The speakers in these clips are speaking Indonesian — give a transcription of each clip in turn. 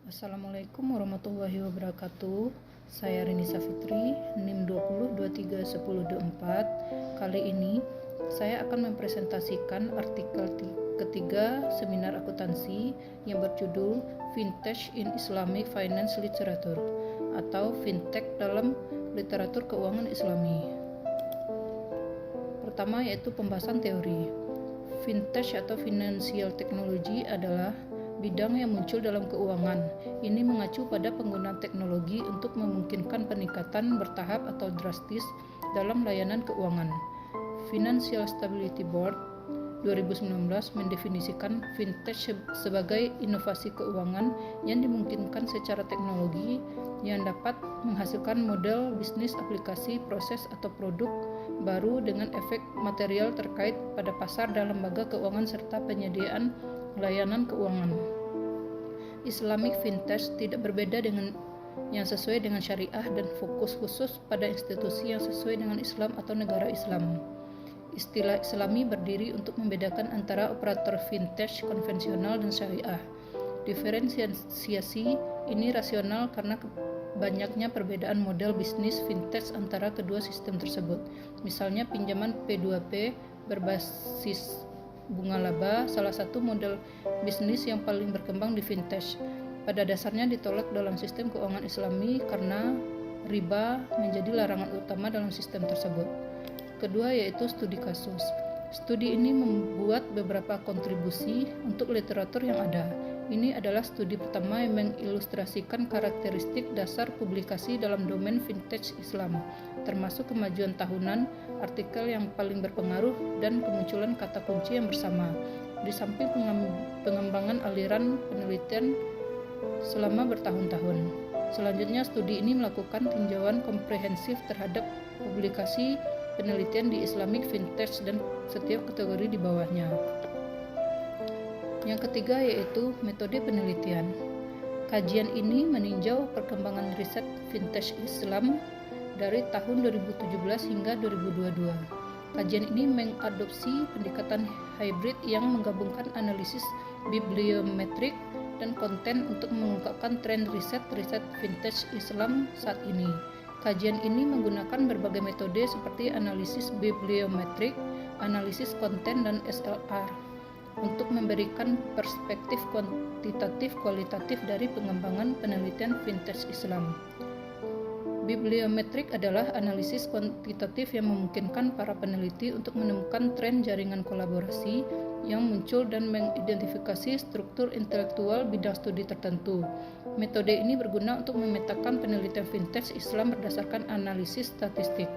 Assalamualaikum warahmatullahi wabarakatuh. Saya Renisa Fitri, NIM 20231024. Kali ini saya akan mempresentasikan artikel ketiga seminar akuntansi yang berjudul Vintage in Islamic Finance Literature atau Fintech dalam literatur keuangan Islami. Pertama yaitu pembahasan teori. Vintage atau Financial Technology adalah bidang yang muncul dalam keuangan. Ini mengacu pada penggunaan teknologi untuk memungkinkan peningkatan bertahap atau drastis dalam layanan keuangan. Financial Stability Board 2019 mendefinisikan vintage sebagai inovasi keuangan yang dimungkinkan secara teknologi yang dapat menghasilkan model bisnis, aplikasi, proses, atau produk baru dengan efek material terkait pada pasar dan lembaga keuangan serta penyediaan layanan keuangan. Islamic Vintage tidak berbeda dengan yang sesuai dengan syariah dan fokus khusus pada institusi yang sesuai dengan Islam atau negara Islam. Istilah Islami berdiri untuk membedakan antara operator vintage konvensional dan syariah. Diferensiasi ini rasional karena banyaknya perbedaan model bisnis vintage antara kedua sistem tersebut. Misalnya pinjaman P2P berbasis bunga laba, salah satu model bisnis yang paling berkembang di vintage. Pada dasarnya ditolak dalam sistem keuangan Islami karena riba menjadi larangan utama dalam sistem tersebut. Kedua yaitu studi kasus. Studi ini membuat beberapa kontribusi untuk literatur yang ada. Ini adalah studi pertama yang mengilustrasikan karakteristik dasar publikasi dalam domain vintage Islam, termasuk kemajuan tahunan, artikel yang paling berpengaruh, dan kemunculan kata kunci yang bersama. Di samping pengembangan aliran penelitian selama bertahun-tahun. Selanjutnya, studi ini melakukan tinjauan komprehensif terhadap publikasi penelitian di Islamic Vintage dan setiap kategori di bawahnya. Yang ketiga yaitu metode penelitian. Kajian ini meninjau perkembangan riset vintage Islam dari tahun 2017 hingga 2022. Kajian ini mengadopsi pendekatan hybrid yang menggabungkan analisis bibliometrik dan konten untuk mengungkapkan tren riset vintage Islam saat ini. Kajian ini menggunakan berbagai metode seperti analisis bibliometrik, analisis konten, dan SLR untuk memberikan perspektif kuantitatif kualitatif dari pengembangan penelitian vintage Islam. Bibliometrik adalah analisis kuantitatif yang memungkinkan para peneliti untuk menemukan tren jaringan kolaborasi yang muncul dan mengidentifikasi struktur intelektual bidang studi tertentu. Metode ini berguna untuk memetakan penelitian vintage Islam berdasarkan analisis statistik.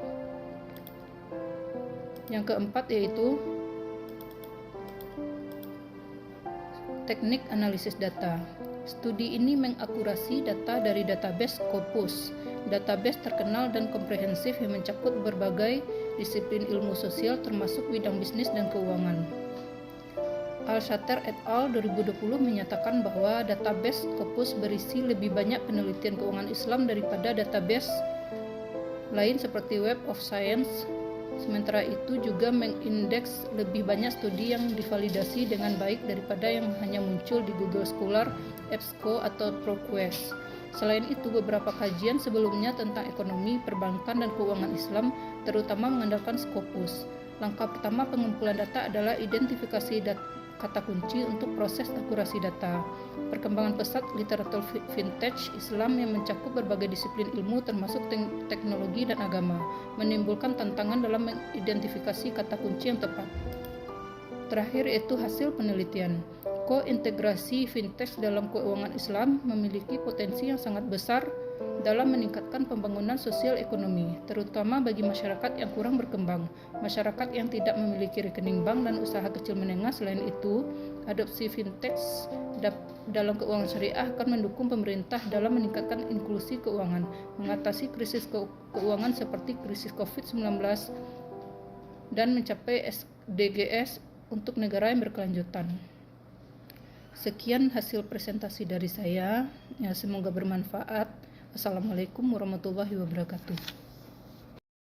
Yang keempat yaitu teknik analisis data. Studi ini mengakurasi data dari database Scopus, database terkenal dan komprehensif yang mencakup berbagai disiplin ilmu sosial termasuk bidang bisnis dan keuangan. Al-Shatter et al. 2020 menyatakan bahwa database Scopus berisi lebih banyak penelitian keuangan Islam daripada database lain seperti Web of Science. Sementara itu juga mengindeks lebih banyak studi yang divalidasi dengan baik daripada yang hanya muncul di Google Scholar, EBSCO, atau ProQuest. Selain itu, beberapa kajian sebelumnya tentang ekonomi, perbankan, dan keuangan Islam terutama mengandalkan Scopus. Langkah pertama pengumpulan data adalah identifikasi kata kunci untuk proses akurasi data. Perkembangan pesat literatur vintage Islam yang mencakup berbagai disiplin ilmu termasuk teknologi dan agama, menimbulkan tantangan dalam mengidentifikasi kata kunci yang tepat. Terakhir yaitu hasil penelitian. Kointegrasi vintage dalam keuangan Islam memiliki potensi yang sangat besar dalam meningkatkan pembangunan sosial ekonomi, terutama bagi masyarakat yang kurang berkembang, masyarakat yang tidak memiliki rekening bank, dan usaha kecil menengah. Selain itu, adopsi vintage dalam keuangan syariah akan mendukung pemerintah dalam meningkatkan inklusi keuangan, mengatasi krisis keuangan seperti krisis COVID-19, dan mencapai SDGs untuk negara yang berkelanjutan. Sekian hasil presentasi dari saya, ya, semoga bermanfaat. Assalamualaikum warahmatullahi wabarakatuh.